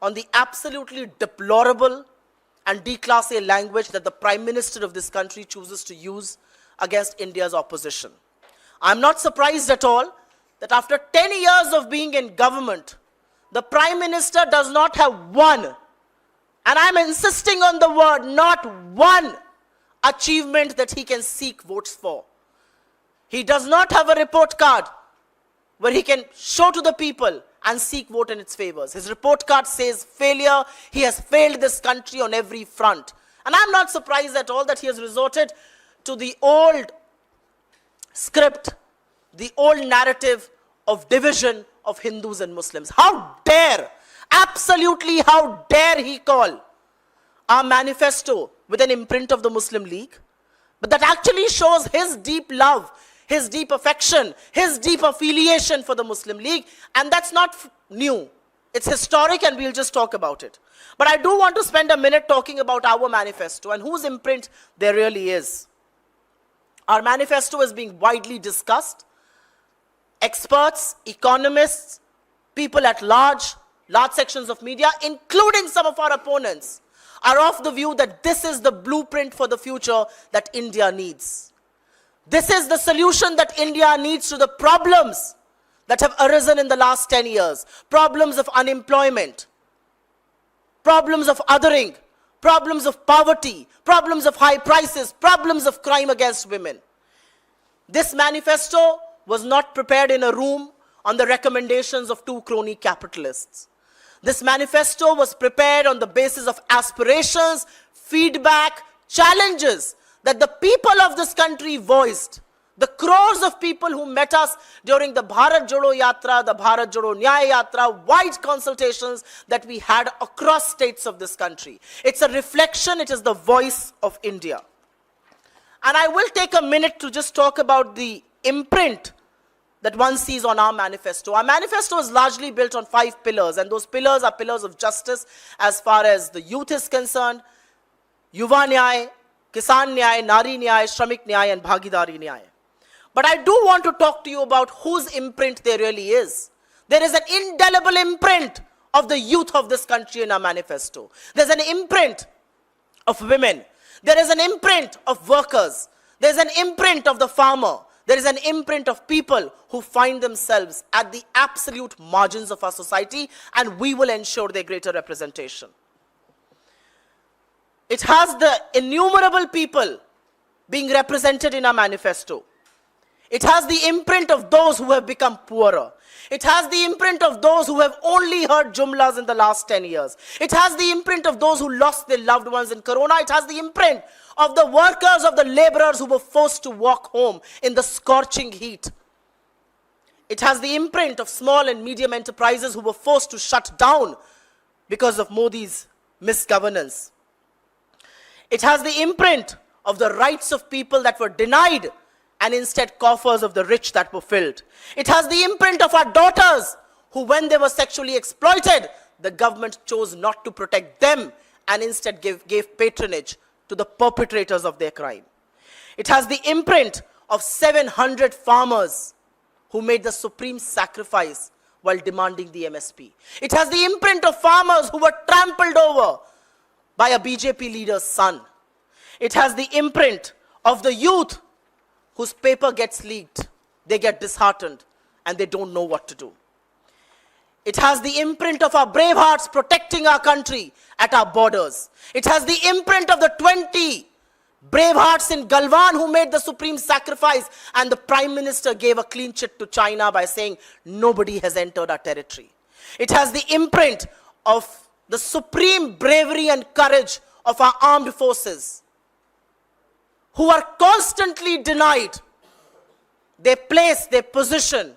on the absolutely deplorable and declassé language that the Prime Minister of this country chooses to use against India's opposition. I'm not surprised at all that after 10 years of being in government, the Prime Minister does not have one, and I'm insisting on the word, not one achievement that he can seek votes for. He does not have a report card where he can show to the people and seek vote in its favors. His report card says failure. He has failed this country on every front. And I'm not surprised at all that he has resorted to the old script, the old narrative of division of Hindus and Muslims. How dare, absolutely how dare he call our manifesto with an imprint of the Muslim League? But that actually shows his deep love, his deep affection, his deep affiliation for the Muslim League, and that's not new. It's historic, and we'll just talk about it. But I do want to spend a minute talking about our manifesto and whose imprint there really is. Our manifesto is being widely discussed. Experts, economists, people at large sections of media, including some of our opponents, are of the view that this is the blueprint for the future that India needs. This is the solution that India needs to the problems that have arisen in the last 10 years. Problems of unemployment, problems of othering, problems of poverty, problems of high prices, problems of crime against women. This manifesto was not prepared in a room on the recommendations of two crony capitalists. This manifesto was prepared on the basis of aspirations, feedback, challenges that the people of this country voiced. The crores of people who met us during the Bharat Jodo Yatra, the Bharat Jodo Nyaya Yatra, wide consultations that we had across states of this country. It's a reflection, it is the voice of India. And I will take a minute to just talk about the imprint that one sees on our manifesto. Our manifesto is largely built on 5 pillars, and those pillars are pillars of justice as far as the youth is concerned: Yuva Nyay, Kisan Nyay, Nari Nyay, Shramik Nyay, and Bhagidari Nyay. But I do want to talk to you about whose imprint there really is. There is an indelible imprint of the youth of this country in our manifesto. There's an imprint of women. There is an imprint of workers. There's an imprint of the farmer. There is an imprint of people who find themselves at the absolute margins of our society, and we will ensure their greater representation. It has the innumerable people being represented in our manifesto. It has the imprint of those who have become poorer. It has the imprint of those who have only heard jumlas in the last 10 years. It has the imprint of those who lost their loved ones in Corona. It has the imprint of the workers, of the laborers who were forced to walk home in the scorching heat. It has the imprint of small and medium enterprises who were forced to shut down because of Modi's misgovernance. It has the imprint of the rights of people that were denied, and instead coffers of the rich that were filled. It has the imprint of our daughters who, when they were sexually exploited, the government chose not to protect them and instead gave patronage to the perpetrators of their crime. It has the imprint of 700 farmers who made the supreme sacrifice while demanding the MSP. It has the imprint of farmers who were trampled over by a BJP leader's son. It has the imprint of the youth whose paper gets leaked, they get disheartened, and they don't know what to do. It has the imprint of our brave hearts protecting our country at our borders. It has the imprint of the 20 brave hearts in Galwan who made the supreme sacrifice, and the Prime Minister gave a clean chit to China by saying nobody has entered our territory. It has the imprint of the supreme bravery and courage of our armed forces, who are constantly denied their place, their position,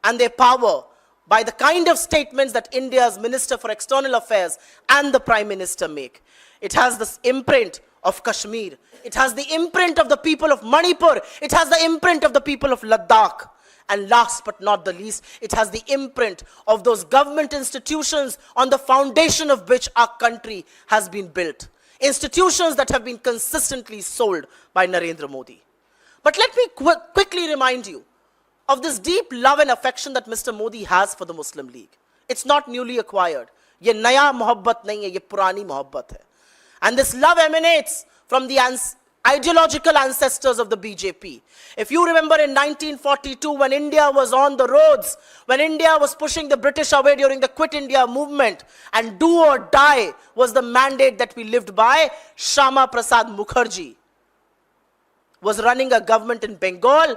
and their power by the kind of statements that India's Minister for External Affairs and the Prime Minister make. It has this imprint of Kashmir. It has the imprint of the people of Manipur. It has the imprint of the people of Ladakh. And last but not the least, it has the imprint of those government institutions on the foundation of which our country has been built. Institutions that have been consistently sold by Narendra Modi. But let me quickly remind you of this deep love and affection that Mr. Modi has for the Muslim League. It's not newly acquired. ये नया मोहब्बत नहीं है, ये पुरानी मोहब्बत है. And this love emanates from the ideological ancestors of the BJP. If you remember in 1942, when India was on the roads, when India was pushing the British away during the Quit India movement, and do or die was the mandate that we lived by, Shama Prasad Mukherjee was running a government in Bengal,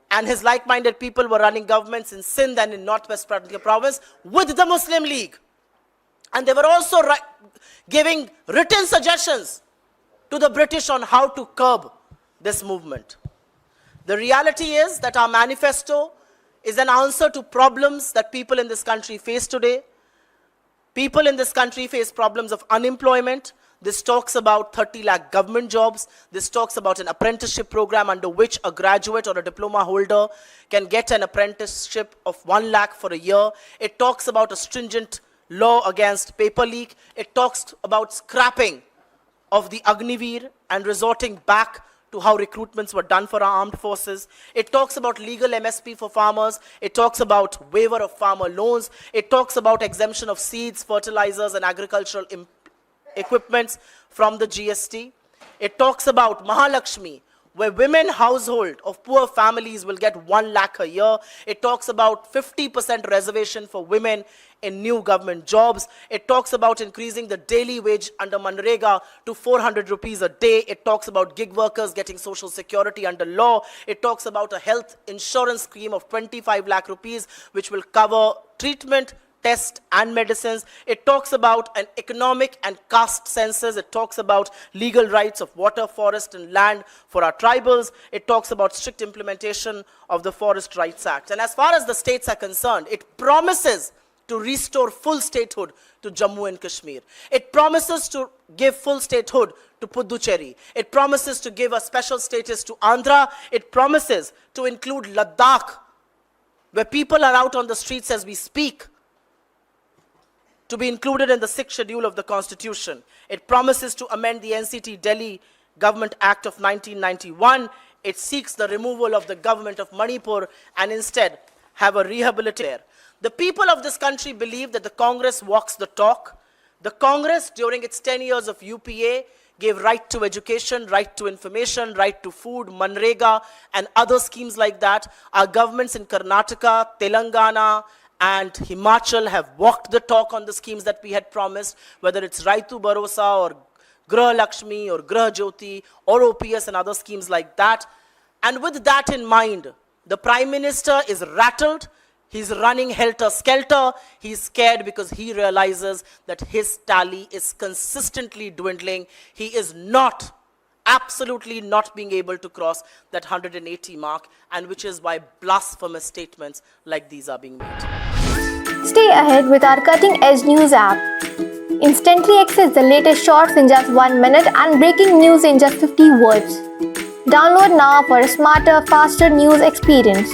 and his like-minded people were running governments in Sindh and in Northwest Province with the Muslim League. And they were also giving written suggestions to the British on how to curb this movement. The reality is that our manifesto is an answer to problems that people in this country face today. People in this country face problems of unemployment. This talks about 30 lakh government jobs. This talks about an apprenticeship program under which a graduate or a diploma holder can get an apprenticeship of 1 lakh for a year. It talks about a stringent law against paper leak. It talks about scrapping of the Agniveer and resorting back to how recruitments were done for our armed forces. It talks about legal MSP for farmers. It talks about waiver of farmer loans. It talks about exemption of seeds, fertilizers, and agricultural equipments from the GST. It talks about Mahalakshmi, where women household of poor families will get 1 lakh a year. It talks about 50% reservation for women in new government jobs. It talks about increasing the daily wage under Manrega to 400 rupees a day. It talks about gig workers getting social security under law. It talks about a health insurance scheme of 25 lakh rupees, which will cover treatment, test and medicines. It talks about an economic and caste census. It talks about legal rights of water, forest and land for our tribals. It talks about strict implementation of the Forest Rights Act. And as far as the states are concerned, it promises to restore full statehood to Jammu and Kashmir. It promises to give full statehood to Puducherry. It promises to give a special status to Andhra. It promises to include Ladakh, where people are out on the streets as we speak, to be included in the 6th schedule of the Constitution. It promises to amend the NCT Delhi Government Act of 1991. It seeks the removal of the government of Manipur and instead have a rehabilitation. The people of this country believe that the Congress walks the talk. The Congress, during its 10 years of UPA, gave right to education, right to information, right to food, Manrega, and other schemes like that. Our governments in Karnataka, Telangana, and Himachal have walked the talk on the schemes that we had promised, whether it's Raitu Bharosa or Grah Lakshmi or Grah Jyoti or OPS and other schemes like that. And with that in mind, the Prime Minister is rattled. He's running helter-skelter. He's scared because he realizes that his tally is consistently dwindling. He is not, absolutely not being able to cross that 180 mark, and which is why blasphemous statements like these are being made. Stay ahead with our cutting-edge news app. Instantly access the latest shorts in just 1 minute and breaking news in just 50 words. Download now for a smarter, faster news experience.